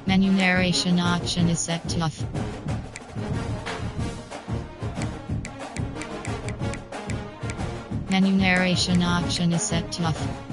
Menu narration option is set to off. Menu narration option is set to off.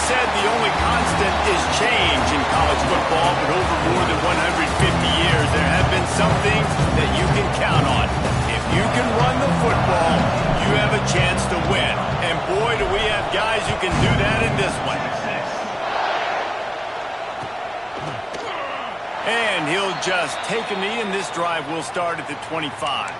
said the only constant is change in college football, but over more than 150 years, there have been some things that you can count on. If you can run the football, you have a chance to win. And boy, do we have guys who can do that in this one. And he'll just take a knee, and this drive will start at the 25.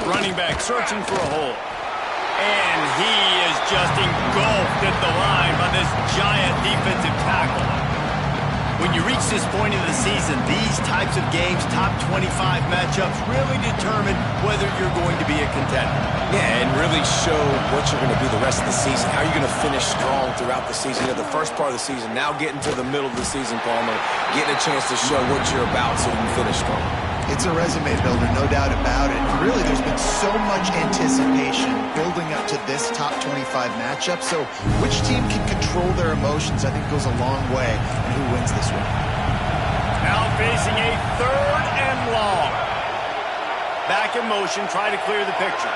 Running back searching for a hole. And he is just engulfed at the line by this giant defensive tackle. When you reach this point in the season, these types of games, top 25 matchups, really determine whether you're going to be a contender. Yeah, and really show what you're going to be the rest of the season. How are you going to finish strong throughout the season? You know, the first part of the season, now getting to the middle of the season, Palmer, getting a chance to show what you're about so you can finish strong. It's a resume builder, no doubt about it. And really, there's been so much anticipation building up to this top 25 matchup. So which team can control their emotions, I think, goes a long way in who wins this one. Now facing a 3rd and long. Back in motion, try to clear the picture.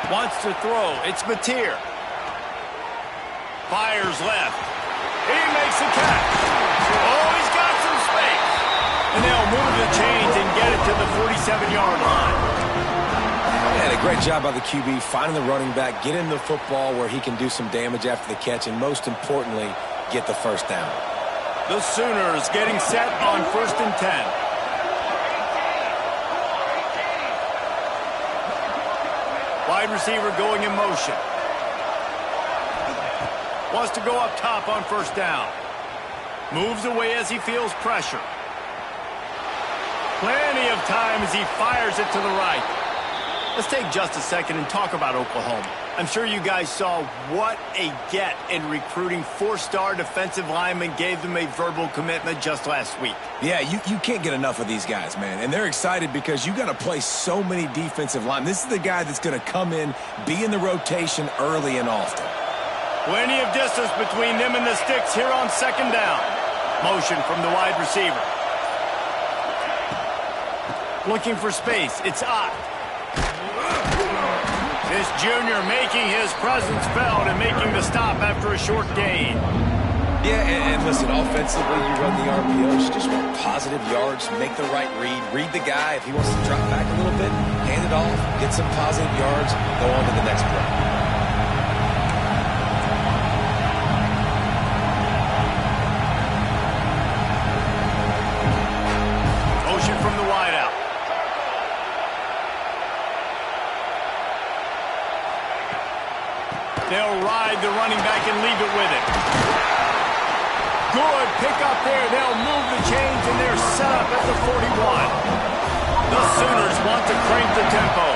Wants to throw. It's Mateer. Fires left. He makes the catch. Oh, he's got some space. And they'll move the chains and get it to the 47-yard line. Yeah, a great job by the QB, finding the running back, getting the football where he can do some damage after the catch, and most importantly, get the first down. The Sooners getting set on 1st and 10. Wide receiver going in motion. Wants to go up top on 1st down. Moves away as he feels pressure. Plenty of time as he fires it to the right. Let's take just a second and talk about Oklahoma. I'm sure you guys saw what a get in recruiting 4-star defensive linemen, gave them a verbal commitment just last week. Yeah, you can't get enough of these guys, man. And they're excited because you got to play so many defensive linemen. This is the guy that's going to come in, be in the rotation early and often. Plenty of distance between them and the sticks here on 2nd down. Motion from the wide receiver. Looking for space. It's Ott. This junior making his presence felt and making the stop after a short gain. Yeah, and listen, offensively, you run the RPOs. You just want positive yards, make the right read the guy. If he wants to drop back a little bit, hand it off, get some positive yards, go on to the next play. From the wideout. They'll ride the running back and leave it with it. Good pick up there. They'll move the chains, and they're set up at the 41. The Sooners want to crank the tempo.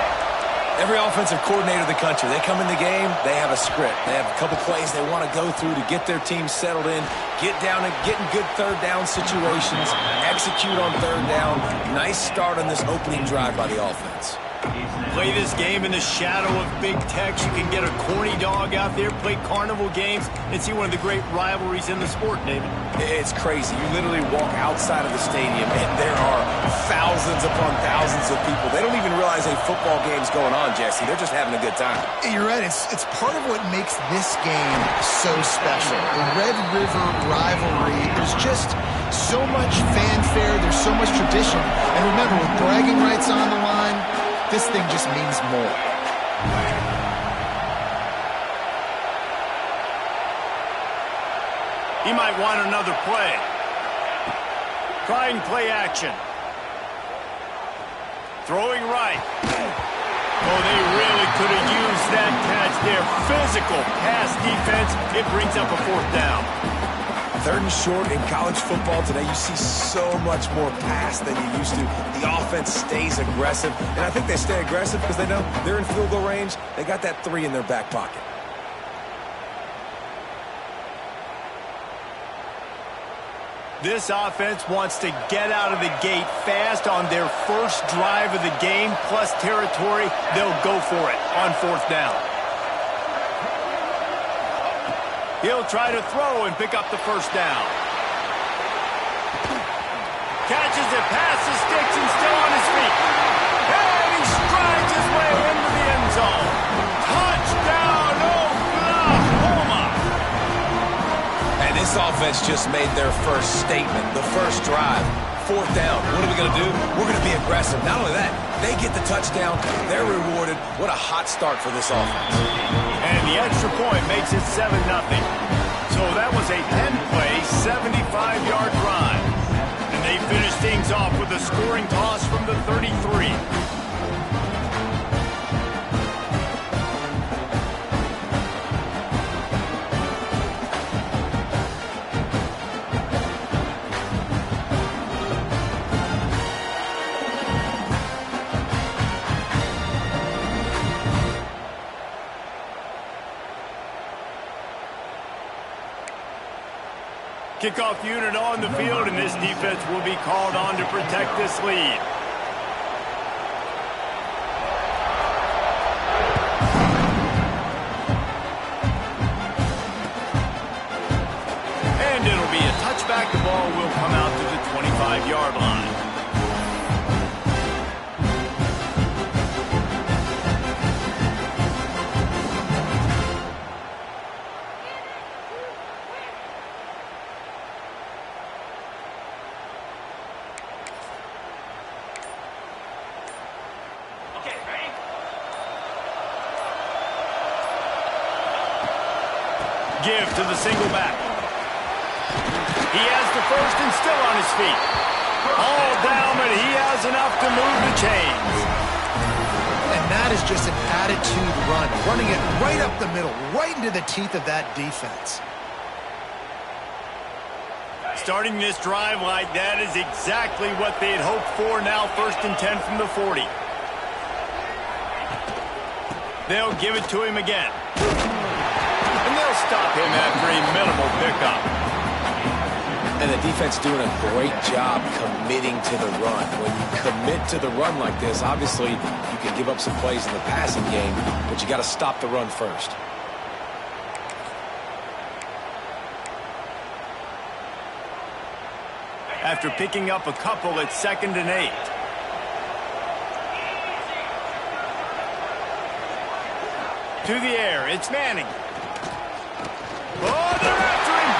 Every offensive coordinator in the country, they come in the game, they have a script. They have a couple plays they want to go through to get their team settled in, get down and get in good 3rd down situations, execute on 3rd down. Nice start on this opening drive by the offense. Play this game in the shadow of Big Tex. You can get a corny dog out there, play carnival games, and see one of the great rivalries in the sport, David. It's crazy. You literally walk outside of the stadium, and there are thousands upon thousands of people. They don't even realize a football game's going on, Jesse. They're just having a good time. You're right. It's part of what makes this game so special. The Red River rivalry, there's just so much fanfare. There's so much tradition. And remember, with bragging rights on the line, this thing just means more. He might want another play. Trying play action. Throwing right. Oh, they really could have used that catch there. Physical pass defense. It brings up a 4th down. 3rd and short in college football today, you see so much more pass than you used to. The offense stays aggressive, and I think they stay aggressive because they know they're in field goal range. They got that 3 in their back pocket. This offense wants to get out of the gate fast on their first drive of the game, plus territory. They'll go for it on 4th down. He'll try to throw and pick up the 1st down. Catches it past the sticks and still on his feet. And he strides his way into the end zone. Touchdown, Oklahoma! And this offense just made their first statement, the first drive. 4th down. What are we going to do? We're going to be aggressive. Not only that, they get the touchdown. They're rewarded. What a hot start for this offense. And the extra point makes it 7-0. So that was a 10-play, 75-yard drive. And they finish things off with a scoring toss from the 33. Kickoff unit on the field, and this defense will be called on to protect this lead. And it'll be a touchback. The ball will come out to the 25-yard line. Give to the single back. He has the 1st and still on his feet. All down, but he has enough to move the chains. And that is just an attitude run, running it right up the middle, right into the teeth of that defense. Starting this drive like that is exactly what they had hoped for. Now 1st and 10 from the 40. They'll give it to him again. And they'll stop him after a minimal pickup. And the defense doing a great job committing to the run. When you commit to the run like this, obviously you can give up some plays in the passing game, but you got to stop the run first. After picking up a couple at 2nd and 8. To the air, it's Manning. Oh, they're after him!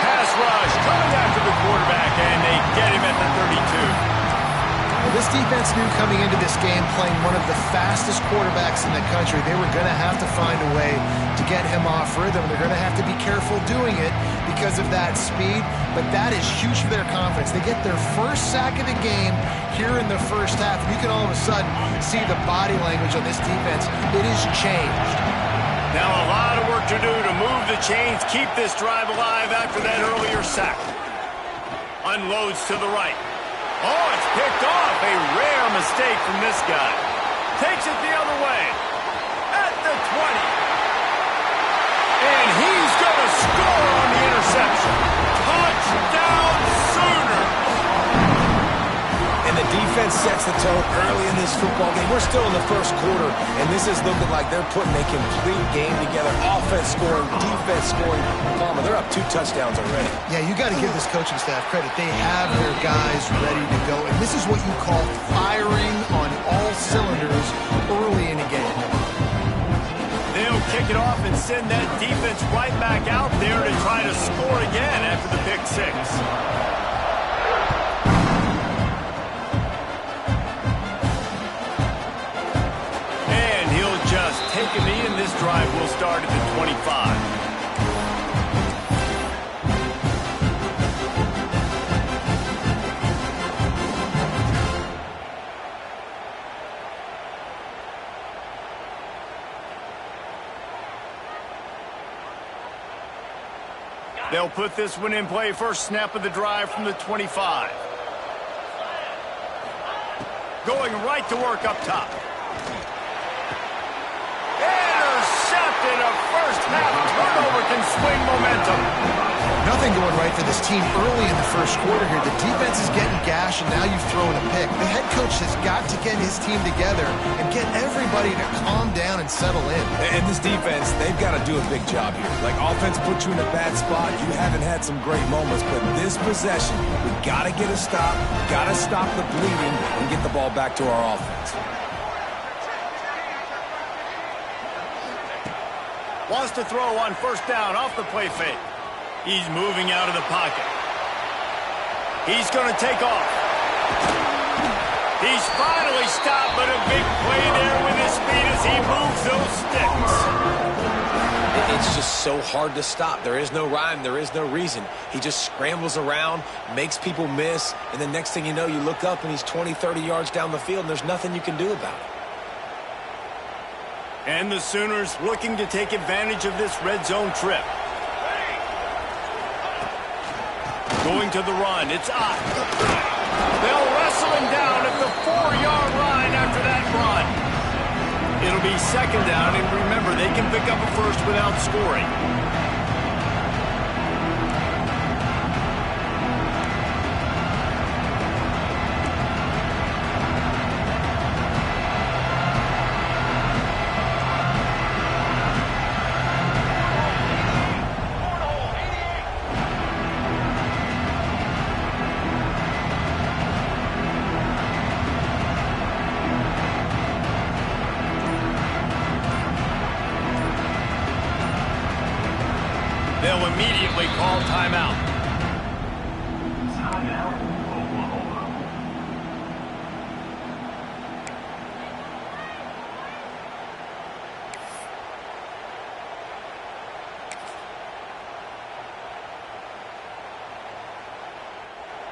Pass rush, coming after the quarterback, and they get him at the 32. Well, this defense knew coming into this game, playing one of the fastest quarterbacks in the country, they were going to have to find a way to get him off rhythm. They're going to have to be careful doing it because of that speed, but that is huge for their confidence. They get their first sack of the game here in the first half, and you can all of a sudden see the body language on this defense. It has changed. Now a lot of work to do to move the chains, keep this drive alive after that earlier sack. Unloads to the right. Oh, it's picked off. A rare mistake from this guy. Takes it the other way. At the 20. And he's going to score on the interception. Touchdown Sooners. And the defense sets the tone early in this football game. We're still in the first quarter, and this is looking like they're putting a complete game together. Offense scoring, defense scoring. Palmer, they're up 2 touchdowns already. Yeah, you got to give this coaching staff credit. They have their guys ready to go, and this is what you call firing on all cylinders early in a game. They'll kick it off and send that defense right back out there to try to score again after the pick 6. Take a knee, and this drive will start at the 25. They'll put this one in play. First snap of the drive from the 25. Going right to work up top. Intercepted. A first half turnover can swing momentum. Nothing something going right for this team early in the first quarter here. The defense is getting gashed, and now you've thrown a pick. The head coach has got to get his team together and get everybody to calm down and settle in. And this defense, they've got to do a big job here. Like, offense put you in a bad spot. You haven't had some great moments, but this possession, we got to get a stop, got to stop the bleeding, and get the ball back to our offense. Wants to throw on first down off the play fake. He's moving out of the pocket. He's going to take off. He's finally stopped, but a big play there with his speed as he moves those sticks. It's just so hard to stop. There is no rhyme. There is no reason. He just scrambles around, makes people miss, and the next thing you know, you look up and he's 20, 30 yards down the field, and there's nothing you can do about it. And the Sooners looking to take advantage of this red zone trip. Going to the run. It's Ott. They'll wrestle him down at the 4-yard line after that run. It'll be second down, and remember, they can pick up a first without scoring. They'll immediately call timeout.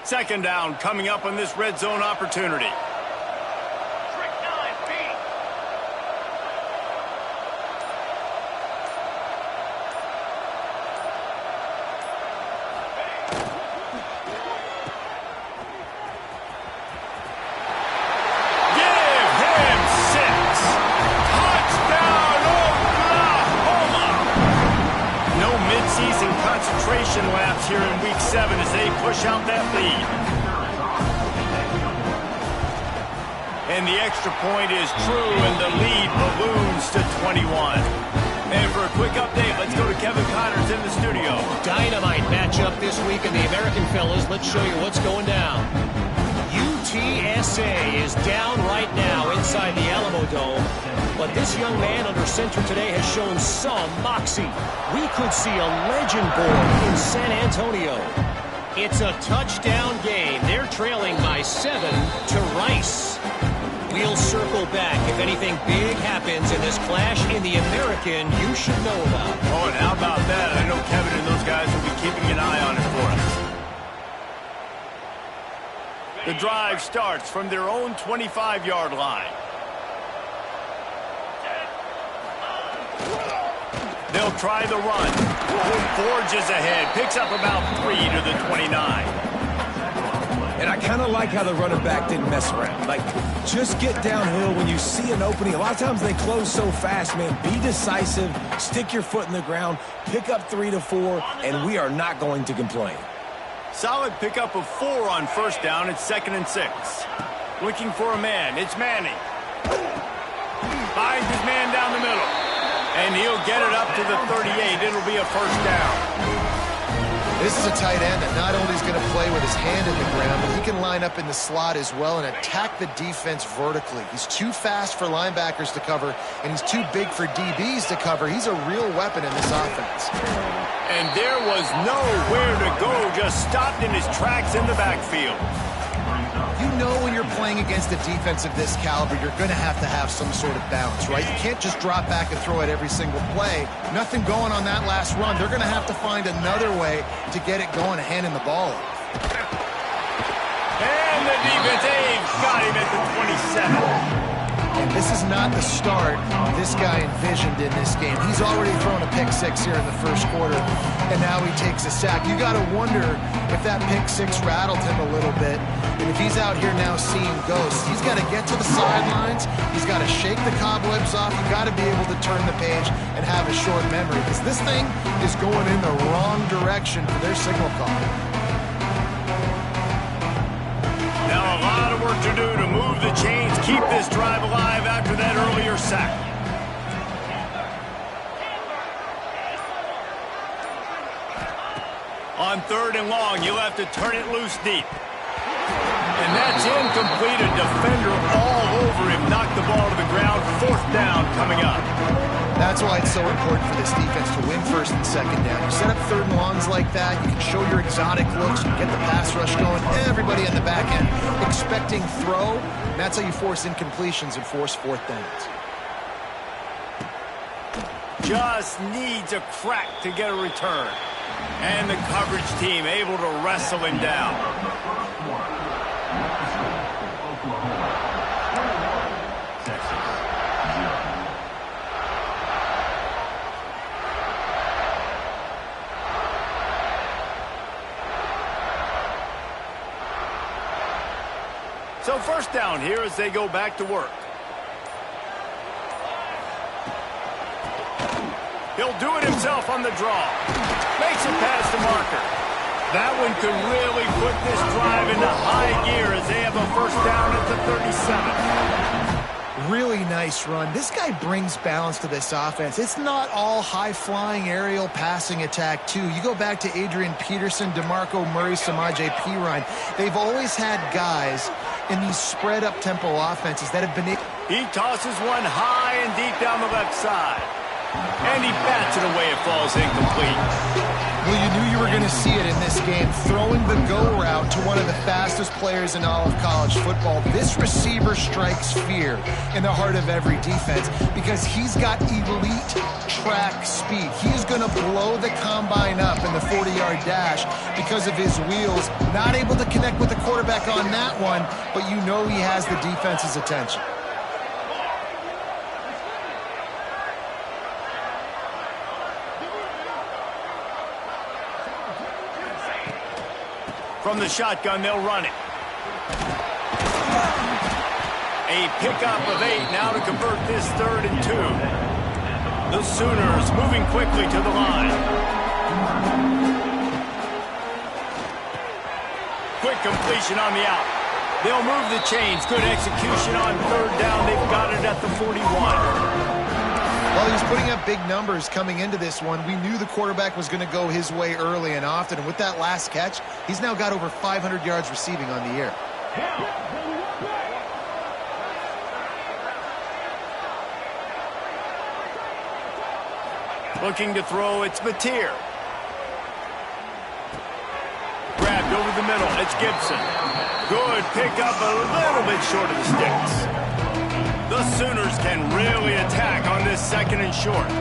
Second down coming up on this red zone opportunity. Laps here in week 7 as they push out that lead. And the extra point is true, and the lead balloons to 21. And for a quick update, let's go to Kevin Connors in the studio. Dynamite matchup this week in the American Fellas. Let's show you what's going down. UTSA is down right now inside the Alamo Dome. But this young man under center today has shown some moxie. We could see a legend born in San Antonio. It's a touchdown game. They're trailing by 7 to Rice. We'll circle back if anything big happens in this clash in the American you should know about. Oh, and how about that? I know Kevin and those guys will be keeping an eye on it for us. The drive starts from their own 25-yard line. They'll try the run. Forges ahead. Picks up about 3 to the 29. And I kind of like how the running back didn't mess around. Like, just get downhill when you see an opening. A lot of times they close so fast, man. Be decisive. Stick your foot in the ground. Pick up 3 to 4, and we are not going to complain. Solid pickup of 4 on first down. It's 2nd and 6. Looking for a man. It's Manning. Finds his man down the middle. And he'll get it up to the 38. It'll be a first down. This is a tight end that not only is going to play with his hand in the ground, but he can line up in the slot as well and attack the defense vertically. He's too fast for linebackers to cover, and he's too big for DBs to cover. He's a real weapon in this offense. And there was nowhere to go, just stopped in his tracks in the backfield. You know when you're playing against a defense of this caliber, you're going to have some sort of balance, right? You can't just drop back and throw it every single play. Nothing going on that last run. They're going to have to find another way to get it going and handing the ball off. And the defense, got him at the 27. And this is not the start this guy envisioned in this game. He's already thrown a pick six here in the first quarter, and now he takes a sack. You got to wonder if that pick six rattled him a little bit. And if he's out here now seeing ghosts, he's got to get to the sidelines. He's got to shake the cobwebs off. You got to be able to turn the page and have a short memory, because this thing is going in the wrong direction for their signal call. Now a lot of work to do to move the chains, keep this drive alive after that earlier sack. On 3rd and long, you'll have to turn it loose deep. And that's incomplete. A defender all over him. Knocked the ball to the ground. 4th down coming up. That's why it's so important for this defense to win 1st and 2nd down. You set up 3rd and longs like that, you can show your exotic looks, you can get the pass rush going, everybody in the back end expecting throw, and that's how you force incompletions and force 4th downs. Just needs a crack to get a return. And the coverage team able to wrestle him down. So 1st down here as they go back to work. He'll do it himself on the draw. Makes it past the marker. That one could really put this drive into high gear as they have a 1st down at the 37. Really nice run. This guy brings balance to this offense. It's not all high-flying aerial passing attack, too. You go back to Adrian Peterson, DeMarco Murray, Samaje Perine. They've always had guys in these spread-up tempo offenses that have been able. He tosses one high and deep down the left side. And he bats it away. It falls incomplete. Well, you knew you were going to see it in this game. Throwing the go route to one of the fastest players in all of college football. This receiver strikes fear in the heart of every defense because he's got elite track speed. He's going to blow the combine up in the 40-yard dash because of his wheels. Not able to connect with the quarterback on that one, but you know he has the defense's attention. From the shotgun, they'll run it. A pickup of 8 now to convert this 3rd and 2. The Sooners moving quickly to the line. Quick completion on the out. They'll move the chains. Good execution on 3rd down. They've got it at the 41. Well, he was putting up big numbers coming into this one. We knew the quarterback was going to go his way early and often. And with that last catch, he's now got over 500 yards receiving on the year. Looking to throw, it's Mateer. Grabbed over the middle, it's Gibson. Good pickup, a little bit short of the sticks. The Sooners can really attack on this 2nd and short.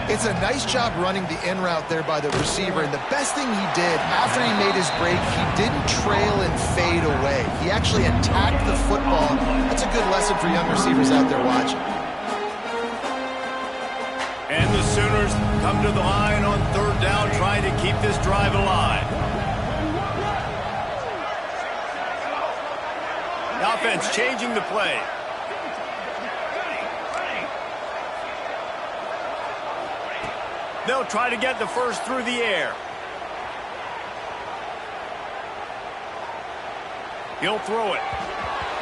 It's a nice job running the in route there by the receiver. And the best thing he did after he made his break, he didn't trail and fade away. He actually attacked the football. That's a good lesson for young receivers out there watching. And the Sooners come to the line on 3rd down, trying to keep this drive alive. The offense changing the play. They'll try to get the first through the air. He'll throw it.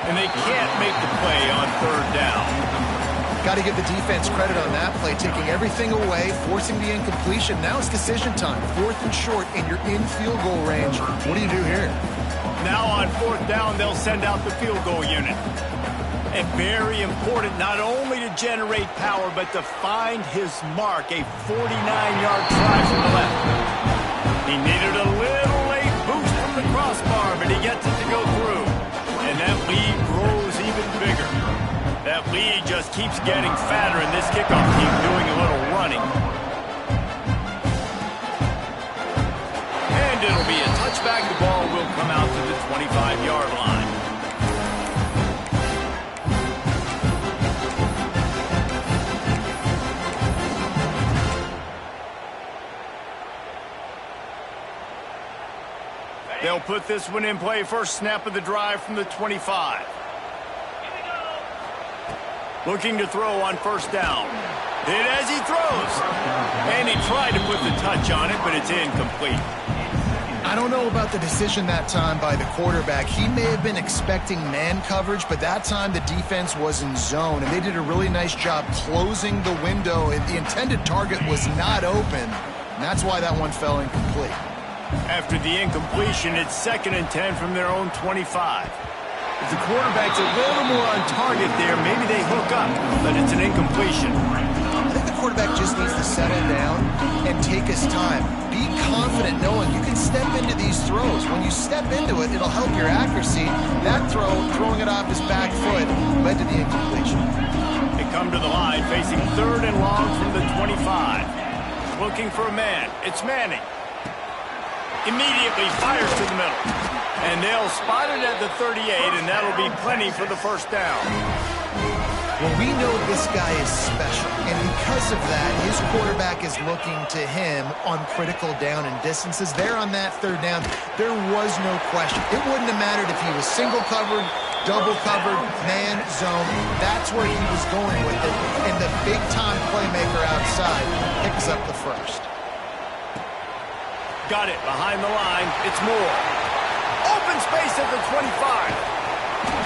And they can't make the play on 3rd down. Got to give the defense credit on that play, taking everything away, forcing the incompletion. Now it's decision time. 4th and short, and you're in field goal range. What do you do here? Now on 4th down, they'll send out the field goal unit. And very important not only to generate power, but to find his mark, a 49-yard try from the left. He needed a little late boost from the crossbar, but he gets it to go through. And that lead grows even bigger. That lead just keeps getting fatter, and this kickoff team doing a little running. And it'll be a touchback. The ball will come out to the 25-yard line. They'll put this one in play first snap of the drive from the 25. Looking to throw on first down. Hit as he throws. And he tried to put the touch on it, but it's incomplete. I don't know about the decision that time by the quarterback. He may have been expecting man coverage, but that time the defense was in zone, and they did a really nice job closing the window. The intended target was not open, and that's why that one fell incomplete. After the incompletion, it's 2nd and 10 from their own 25. If the quarterback's a little more on target there, maybe they hook up, but it's an incompletion. I think the quarterback just needs to settle down and take his time. Be confident knowing you can step into these throws. When you step into it, it'll help your accuracy. That throw, throwing it off his back foot, led to the incompletion. They come to the line facing 3rd and long from the 25. Looking for a man. It's Manning. Immediately fires to the middle. And they'll spot it at the 38, and that'll be plenty for the first down. Well, we know this guy is special, and because of that, his quarterback is looking to him on critical down and distances. There on that 3rd down, there was no question. It wouldn't have mattered if he was single covered, double covered, man, zone. That's where he was going with it, and the big-time playmaker outside picks up the first. Got it behind the line. It's Moore. Open space at the 25.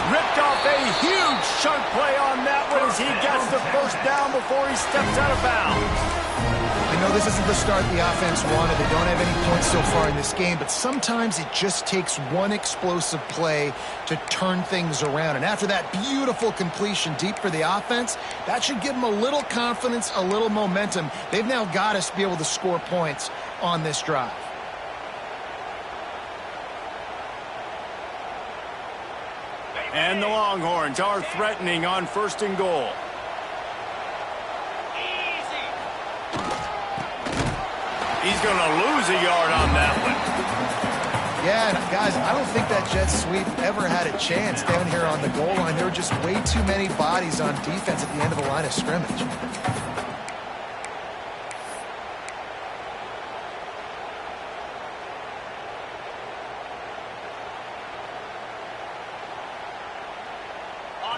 Ripped off a huge chunk play on that one as he gets the first down before he steps out of bounds. I know this isn't the start the offense wanted. They don't have any points so far in this game, but sometimes it just takes one explosive play to turn things around. And after that beautiful completion deep for the offense, that should give them a little confidence, a little momentum. They've now got us to be able to score points on this drive. And the Longhorns are threatening on 1st and goal. He's going to lose a yard on that one. Yeah, and guys, I don't think that jet sweep ever had a chance down here on the goal line. There were just way too many bodies on defense at the end of the line of scrimmage.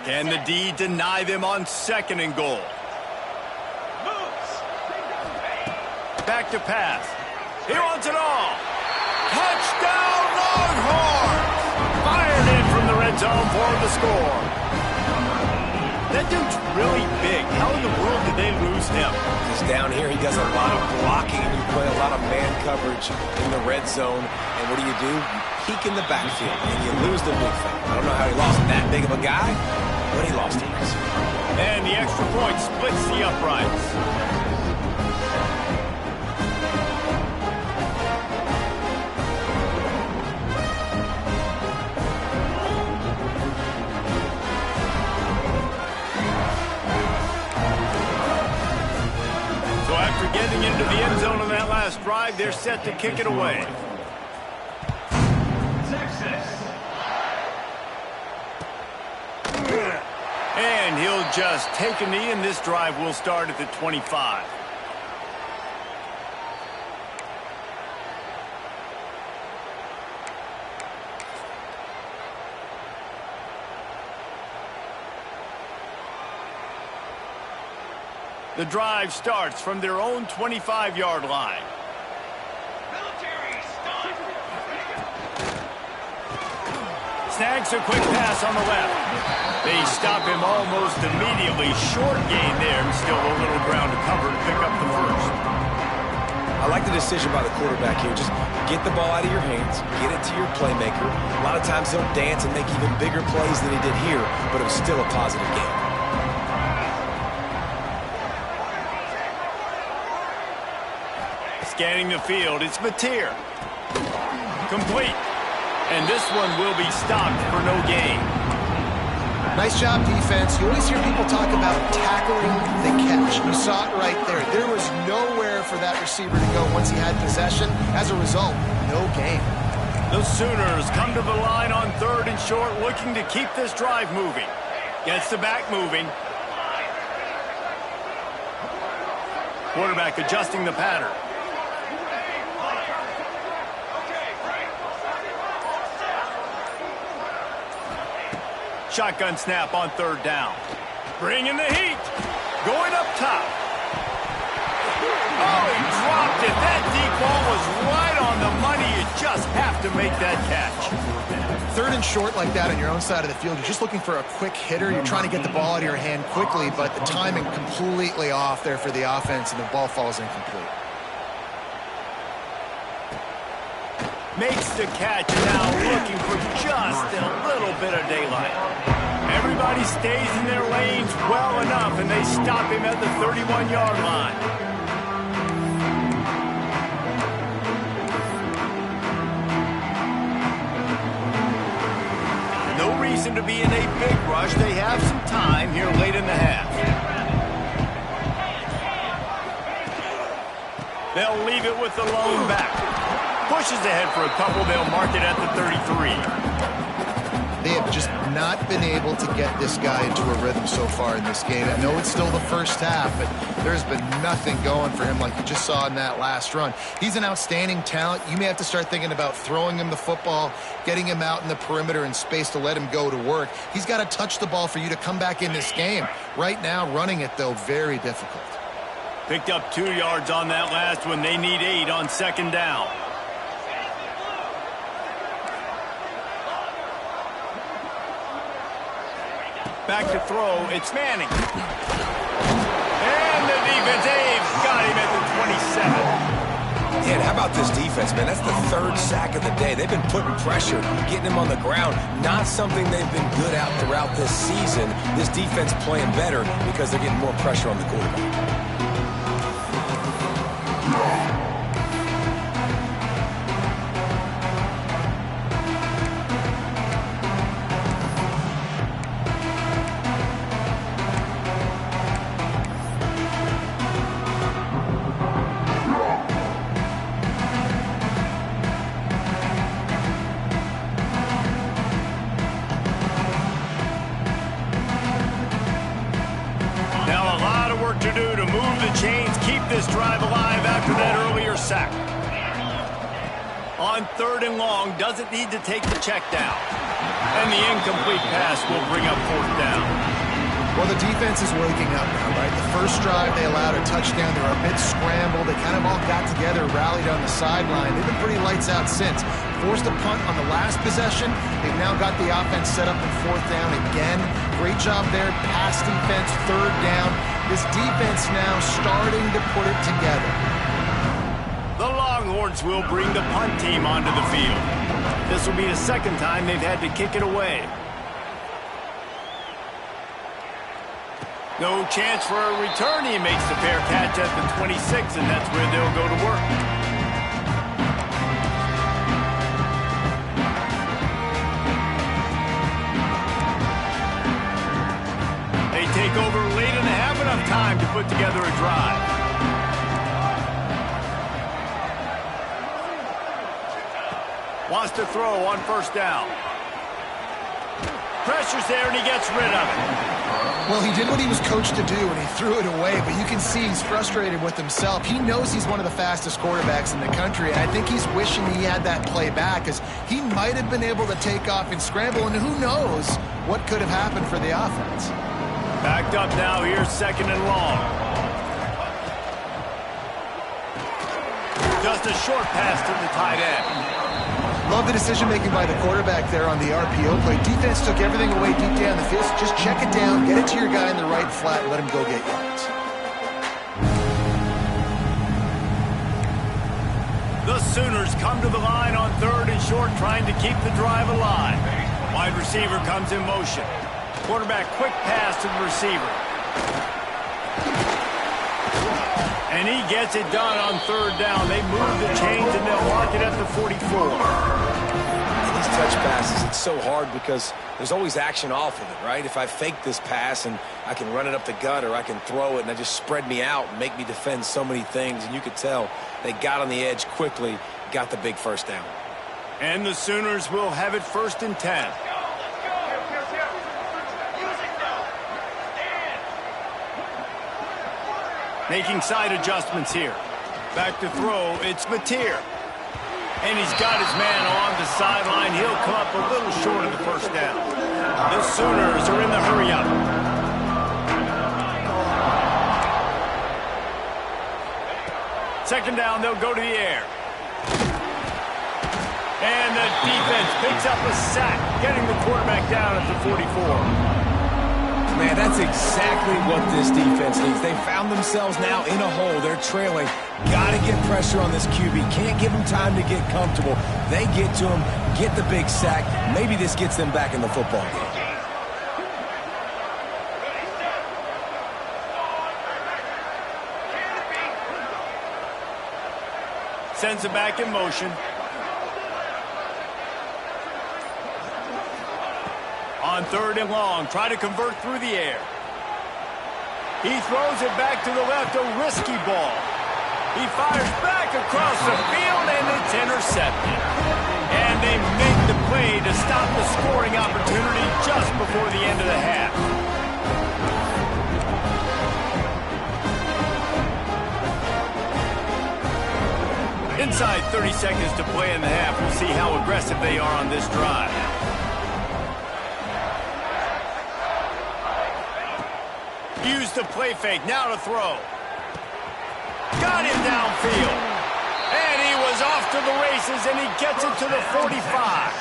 Can the D deny them on 2nd and goal? Back to pass. He wants it all. Touchdown Longhorns! Fired in from the red zone for the score. That dude's really big. How in the world did they lose him? Because down here he does a lot of blocking and you play a lot of man coverage in the red zone. And what do? You peek in the backfield and you lose the big thing. I don't know how he lost that big of a guy, but he lost him. And the extra point splits the uprights. So after getting into the end zone on that last drive, they're set to kick it away. And he'll just take a knee, and this drive will start at the 25. The drive starts from their own 25-yard line. Snags a quick pass on the left. They stop him almost immediately. Short gain there, and still a little ground to cover to pick up the first. I like the decision by the quarterback here. Just get the ball out of your hands, get it to your playmaker. A lot of times he'll dance and make even bigger plays than he did here, but it was still a positive game. Scanning the field, it's Mateer. Complete. And this one will be stopped for no gain. Nice job, defense. You always hear people talk about tackling the catch. You saw it right there. There was nowhere for that receiver to go once he had possession. As a result, no gain. The Sooners come to the line on 3rd and short, looking to keep this drive moving. Gets the back moving. Quarterback adjusting the pattern. shotgun snap on third down. Bringing the heat. Going up top. Oh, he dropped it. That deep ball was right on the money. You just have to make that catch. Third and short like that on your own side of the field, you're just looking for a quick hitter. You're trying to get the ball out of your hand quickly, but the timing completely off there for the offense, and the ball falls incomplete. Makes the catch, now looking for just a little bit of daylight. Everybody stays in their lanes well enough, and they stop him at the 31-yard line. No reason to be in a big rush. They have some time here late in the half. They'll leave it with the lone back. Pushes ahead for a couple. They'll mark it at the 33. They have just not been able to get this guy into a rhythm so far in this game. I know it's still the first half, but there's been nothing going for him like you just saw in that last run. He's an outstanding talent. You may have to start thinking about throwing him the football, getting him out in the perimeter in space to let him go to work. He's got to touch the ball for you to come back in this game. Right now, running it, though, very difficult. Picked up 2 yards on that last one. They need 8 on second down. Back to throw, it's Manning. And the defense, they've got him at the 27. Yeah, and how about this defense, man? That's the third sack of the day. They've been putting pressure, getting him on the ground. Not something they've been good at throughout this season. This defense playing better because they're getting more pressure on the quarterback. This drive alive after that earlier sack. On third and long, doesn't need to take the check down. And the incomplete pass will bring up fourth down. Well, the defense is waking up now, right? The first drive, they allowed a touchdown. They were a bit scrambled. They kind of all got together, rallied on the sideline. They've been pretty lights out since. Forced a punt on the last possession. They've now got the offense set up in fourth down again. Great job there. Pass defense, third down. This defense now starting to put it together. The Longhorns will bring the punt team onto the field. This will be the second time they've had to kick it away. No chance for a return. He makes the fair catch at the 26, and that's where they'll go to work. They take over late and have enough time to put together a drive. Wants to throw on first down. Pressure's there, and he gets rid of it. Well, he did what he was coached to do, and he threw it away, but you can see he's frustrated with himself. He knows he's one of the fastest quarterbacks in the country, and I think he's wishing he had that play back, because he might have been able to take off and scramble, and who knows what could have happened for the offense. Backed up now, here's second and long. Just a short pass to the tight end. Love the decision-making by the quarterback there on the RPO play. Defense took everything away deep down the field. So just check it down, get it to your guy in the right flat, and let him go get yards. The Sooners come to the line on third and short, trying to keep the drive alive. Wide receiver comes in motion. Quarterback quick pass to the receiver. And he gets it done on third down. They move the chains, and they'll mark it at the 44. These touch passes, it's so hard because there's always action off of it, right? If I fake this pass and I can run it up the gut, or I can throw it and I just spread me out and make me defend so many things. And you could tell they got on the edge quickly, got the big first down. And the Sooners will have it first and 10. Making side adjustments here. Back to throw, it's Mateer. And he's got his man along the sideline. He'll come up a little short of the first down. The Sooners are in the hurry-up. Second down, they'll go to the air. And the defense picks up a sack, getting the quarterback down at the 44. Man, that's exactly what this defense needs. They found themselves now in a hole. They're trailing. Got to get pressure on this QB. Can't give him time to get comfortable. They get to him, get the big sack. Maybe this gets them back in the football game. Sends it back in motion. On third and long, try to convert through the air. He throws it back to the left, a risky ball. He fires back across the field, and it's intercepted. And they make the play to stop the scoring opportunity just before the end of the half. Inside 30 seconds to play in the half. We'll see how aggressive they are on this drive. Use the play fake, now to throw. Got him downfield. And he was off to the races, and he gets it to the 45.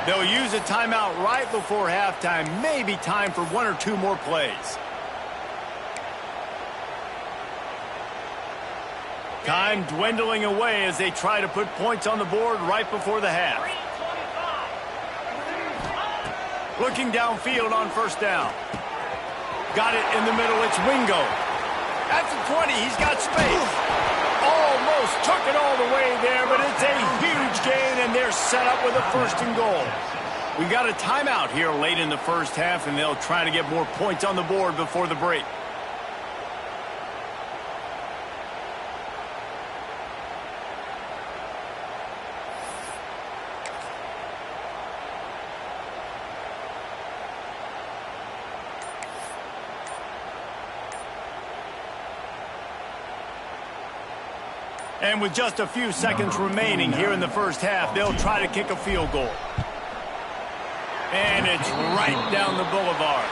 They'll use a timeout right before halftime. Maybe time for one or two more plays. Time dwindling away as they try to put points on the board right before the half. Looking downfield on first down. Got it in the middle, it's Wingo. At the 20, he's got space. Almost took it all the way there, but it's a huge gain, and they're set up with a first and goal. We got a timeout here late in the first half, and they'll try to get more points on the board before the break. And with just a few seconds remaining here in the first half, they'll try to kick a field goal. And it's right down the boulevard.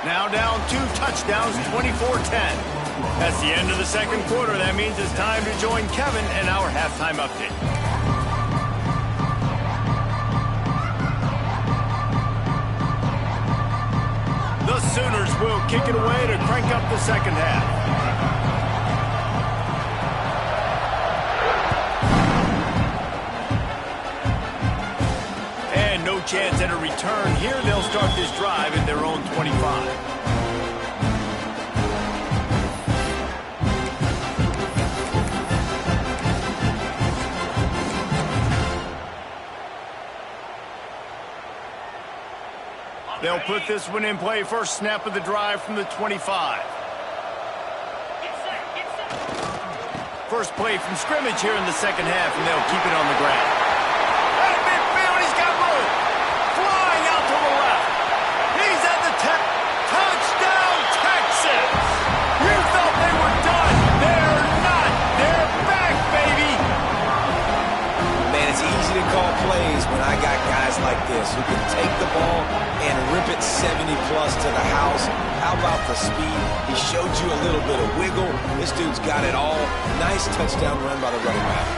Now down 2 touchdowns, 24-10. That's the end of the second quarter. That means it's time to join Kevin in our halftime update. The Sooners will kick it away to crank up the second half. Chance at a return here. They'll start this drive at their own 25. They'll put this one in play. First snap of the drive from the 25. First play from scrimmage here in the second half, and they'll keep it on the ground. Touchdown, Texas! You thought they were done. They're not. They're back, baby. Man, it's easy to call plays when I got guys like this who can take the ball and rip it 70-plus to the house. How about the speed? He showed you a little bit of wiggle. This dude's got it all. Nice touchdown run by the running back.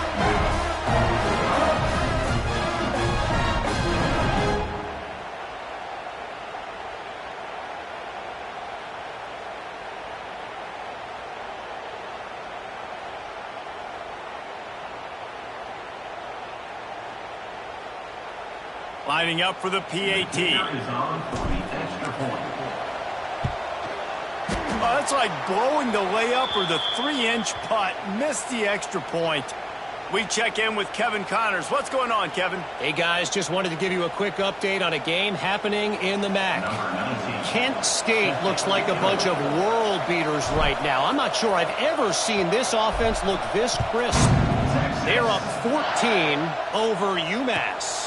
Lining up for the PAT. Oh, that's like blowing the layup or the 3-inch putt. Missed the extra point. We check in with Kevin Connors. What's going on, Kevin? Hey, guys, just wanted to give you a quick update on a game happening in the MAC. Kent State looks like a bunch of world beaters right now. I'm not sure I've ever seen this offense look this crisp. They're up 14 over UMass.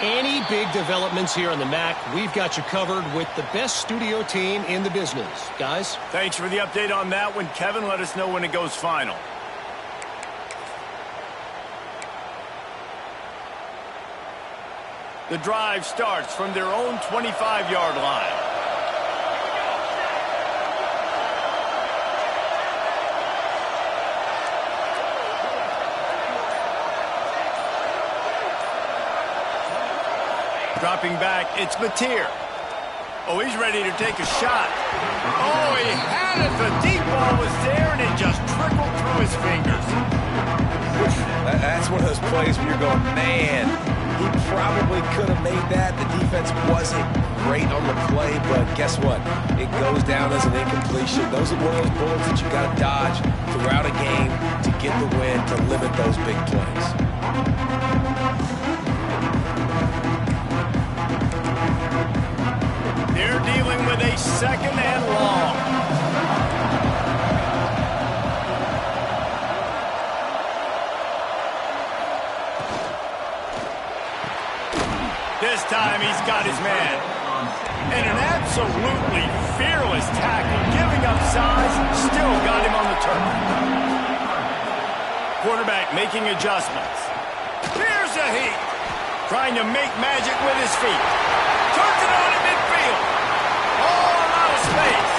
Any big developments here in the MAC, we've got you covered with the best studio team in the business. Guys? Thanks for the update on that one, Kevin. Let us know when it goes final. The drive starts from their own 25-yard line. Dropping back, it's Mateer. Oh, he's ready to take a shot. Oh, he had it. The deep ball was there, and it just trickled through his fingers. That's one of those plays where you're going, man, he probably could have made that. The defense wasn't great on the play, but guess what? It goes down as an incompletion. Those are one of those bullets that you got to dodge throughout a game to get the win, to limit those big plays. They're dealing with a second and long. This time he's got his man. And an absolutely fearless tackle, giving up size, still got him on the turf. Quarterback making adjustments. Here's a heat. Trying to make magic with his feet. Turns it on in midfield. All out of space.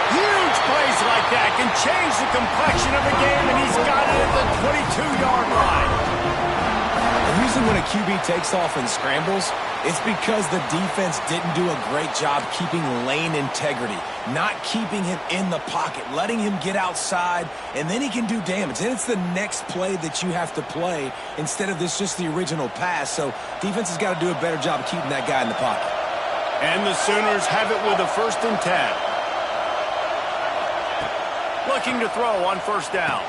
Huge plays like that can change the complexion of a game, and he's got it at the 22-yard line. Usually when a QB takes off and scrambles, it's because the defense didn't do a great job keeping lane integrity, not keeping him in the pocket, letting him get outside, and then he can do damage. Then it's the next play that you have to play instead of this just the original pass. So defense has got to do a better job of keeping that guy in the pocket. And the Sooners have it with a 1st and 10. Looking to throw on 1st down.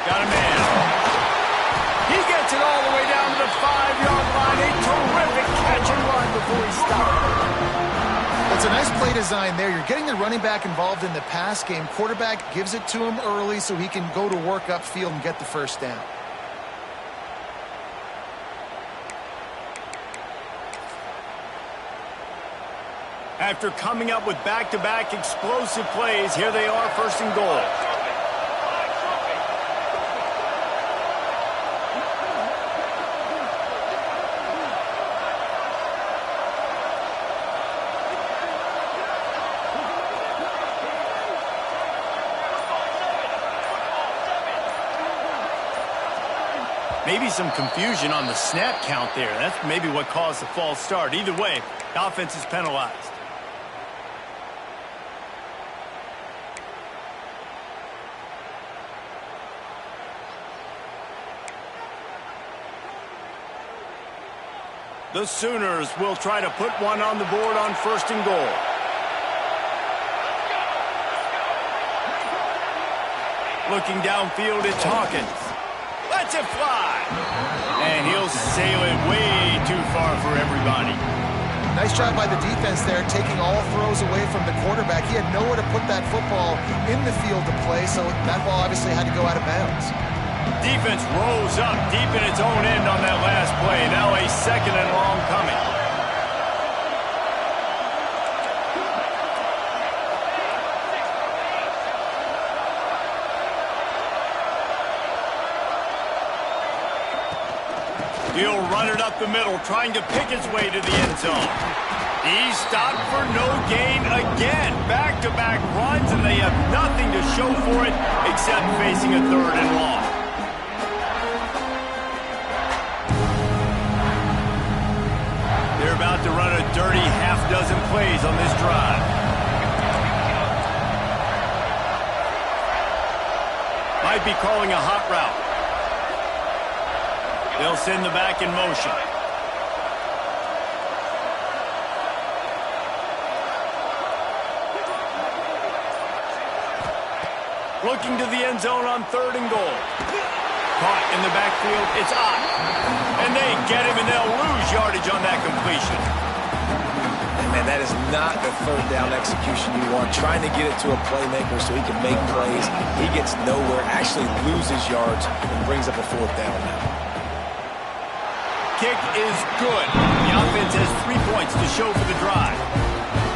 Got a man. He gets it all the way down to the 5-yard line. A terrific catch and run before he stopped. It's a nice play design there. You're getting the running back involved in the pass game. Quarterback gives it to him early so he can go to work upfield and get the 1st down. After coming up with back-to-back explosive plays, here they are, 1st and goal. Maybe some confusion on the snap count there. That's maybe what caused the false start. Either way, the offense is penalized. The Sooners will try to put one on the board on 1st and goal. Looking downfield, it's Hawkins. Lets it fly. And he'll sail it way too far for everybody. Nice job by the defense there, taking all throws away from the quarterback. He had nowhere to put that football in the field to play, so that ball obviously had to go out of bounds. Defense rose up deep in its own end on that last play. Now a 2nd and long coming. He'll run it up the middle, trying to pick his way to the end zone. He's stopped for no gain again. Back-to-back runs, and they have nothing to show for it except facing a 3rd and long. They're about to run a dirty half-dozen plays on this drive. Might be calling a hot route. They'll send the back in motion. Looking to the end zone on 3rd and goal. Caught in the backfield, it's Ott. And they get him, and they'll lose yardage on that completion. And man, that is not the 3rd down execution you want. Trying to get it to a playmaker so he can make plays. He gets nowhere, actually loses yards, and brings up a 4th down now. Kick is good. The offense has 3 points to show for the drive.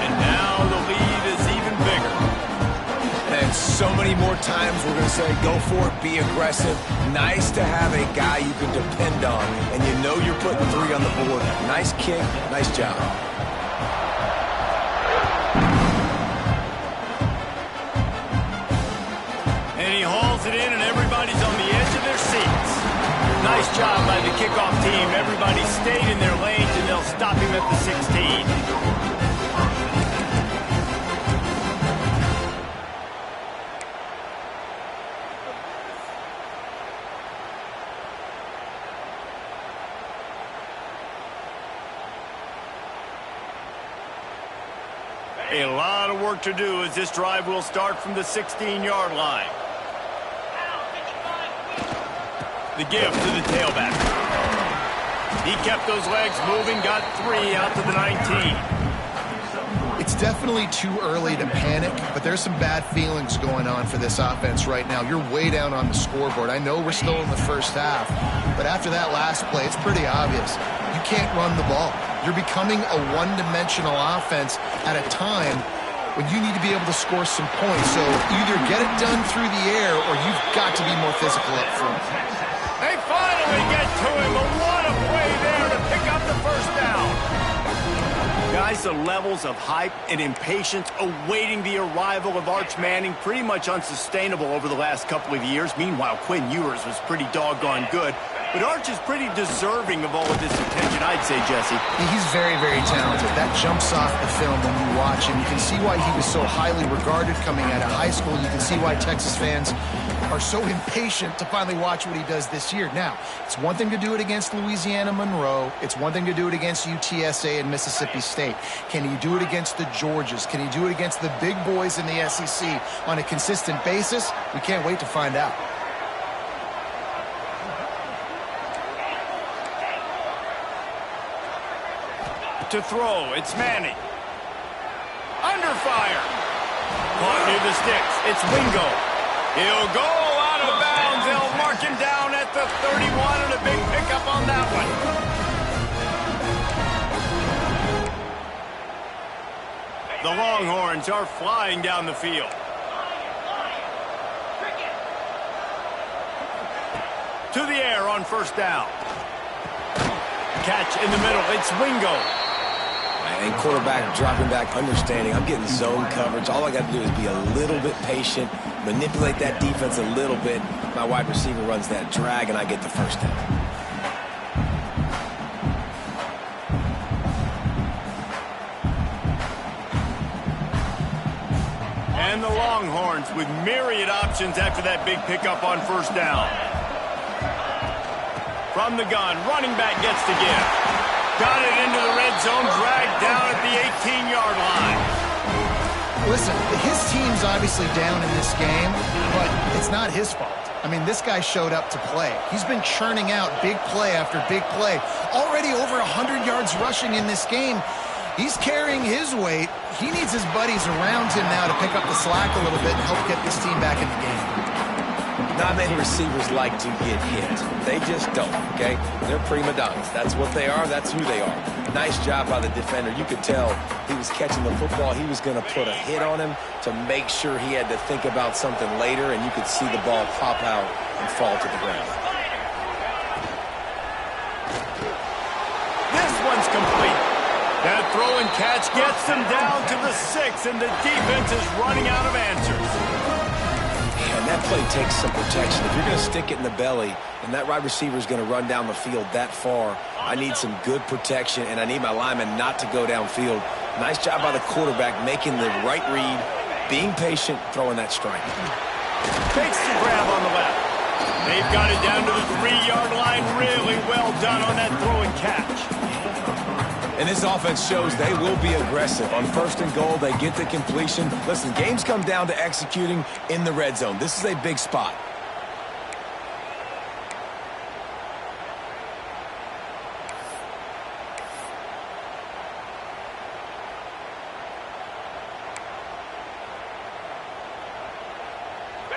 And now the lead is even bigger. And And so many more times we're going to say, go for it, be aggressive. Nice to have a guy you can depend on, and you know you're putting 3 on the board. Nice kick, nice job. And he hauls it in, and everybody's on the edge of their seats. Nice job by the kickoff team. Everybody stayed in their lanes, and they'll stop him at the 16. A lot of work to do as this drive will start from the 16-yard line. The give to the tailback. He kept those legs moving, got 3 out to the 19. It's definitely too early to panic, but there's some bad feelings going on for this offense right now. You're way down on the scoreboard. I know we're still in the first half, but after that last play, it's pretty obvious. You can't run the ball. You're becoming a one-dimensional offense at a time when you need to be able to score some points. So either get it done through the air or you've got to be more physical up front. They finally get to him, but what a play there to pick up the first down. Guys, the levels of hype and impatience awaiting the arrival of Arch Manning pretty much unsustainable over the last couple of years. Meanwhile, Quinn Ewers was pretty doggone good. But Arch is pretty deserving of all of this attention, I'd say, Jesse. He's very, very talented. That jumps off the film when you watch him. You can see why he was so highly regarded coming out of high school. You can see why Texas fans are so impatient to finally watch what he does this year. Now, it's one thing to do it against Louisiana Monroe. It's one thing to do it against UTSA and Mississippi State. Can he do it against the Georgias? Can he do it against the big boys in the SEC on a consistent basis? We can't wait to find out. To throw, it's Manning. Under fire. Caught near the sticks. It's Wingo. He'll go out of bounds. They'll mark him down at the 31, and a big pickup on that one. The Longhorns are flying down the field. To the air on first down. Catch in the middle. It's Wingo. And quarterback dropping back, understanding I'm getting zone coverage. All I got to do is be a little bit patient, manipulate that defense a little bit. My wide receiver runs that drag, and I get the first down. And the Longhorns with myriad options after that big pickup on first down. From the gun, running back gets the give. Got it into the red zone, dragged down at the 18-yard line. Listen, his team's obviously down in this game, but it's not his fault. I mean, this guy showed up to play. He's been churning out big play after big play. Already over 100 yards rushing in this game. He's carrying his weight. He needs his buddies around him now to pick up the slack a little bit and help get this team back in the game. Not many receivers like to get hit. They just don't, okay? They're prima donnas. That's what they are. That's who they are. Nice job by the defender. You could tell he was catching the football. He was going to put a hit on him to make sure he had to think about something later, and you could see the ball pop out and fall to the ground. This one's complete. That throw and catch gets them down to the 6, and the defense is running out of answers. And that play takes some protection. If you're going to stick it in the belly and that wide receiver is going to run down the field that far, I need some good protection, and I need my lineman not to go downfield. Nice job by the quarterback making the right read, being patient, throwing that strike. Takes the grab on the left. They've got it down to the 3-yard line. Really well done on that throw and catch. And this offense shows they will be aggressive. On first and goal, they get the completion. Listen, games come down to executing in the red zone. This is a big spot.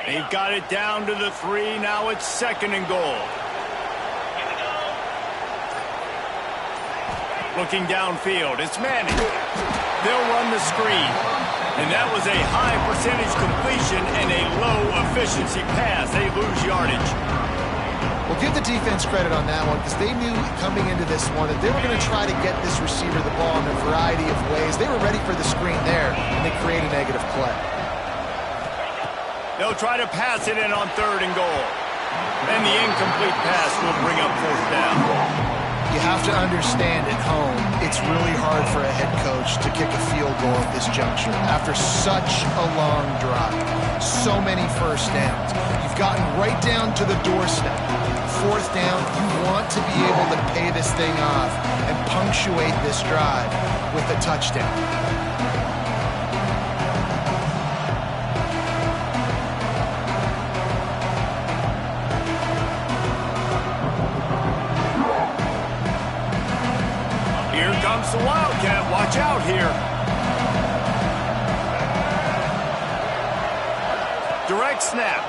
They've got it down to the 3. Now it's second and goal. Looking downfield, it's Manning. They'll run the screen. And that was a high percentage completion and a low efficiency pass. They lose yardage. Well, give the defense credit on that one because they knew coming into this one that they were going to try to get this receiver the ball in a variety of ways. They were ready for the screen there, and they create a negative play. They'll try to pass it in on 3rd and goal. And the incomplete pass will bring up 4th down. You have to understand at home, it's really hard for a head coach to kick a field goal at this juncture. After such a long drive, so many first downs, you've gotten right down to the doorstep. 4th down, you want to be able to pay this thing off and punctuate this drive with a touchdown. The Wildcat, watch out here. Direct snap.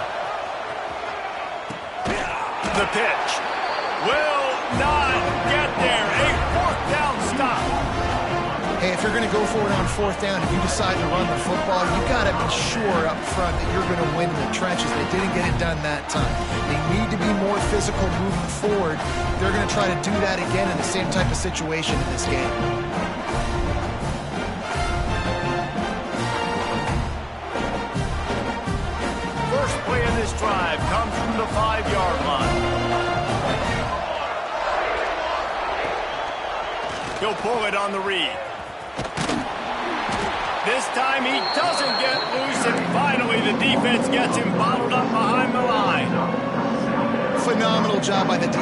The pitch. Will not get there. A 4th down stop. Hey, if you're going to go for it on 4th down, if you decide to run the football, you got to be sure up front that you're going to win in the trenches. They didn't get it done that time. They need to be more physical moving forward. They're going to try to do that again in the same type of situation in this game. First play of this drive comes from the 5-yard line. He'll pull it on the read. This time he doesn't get loose, and finally the defense gets him bottled up behind the line. Phenomenal job by the defense.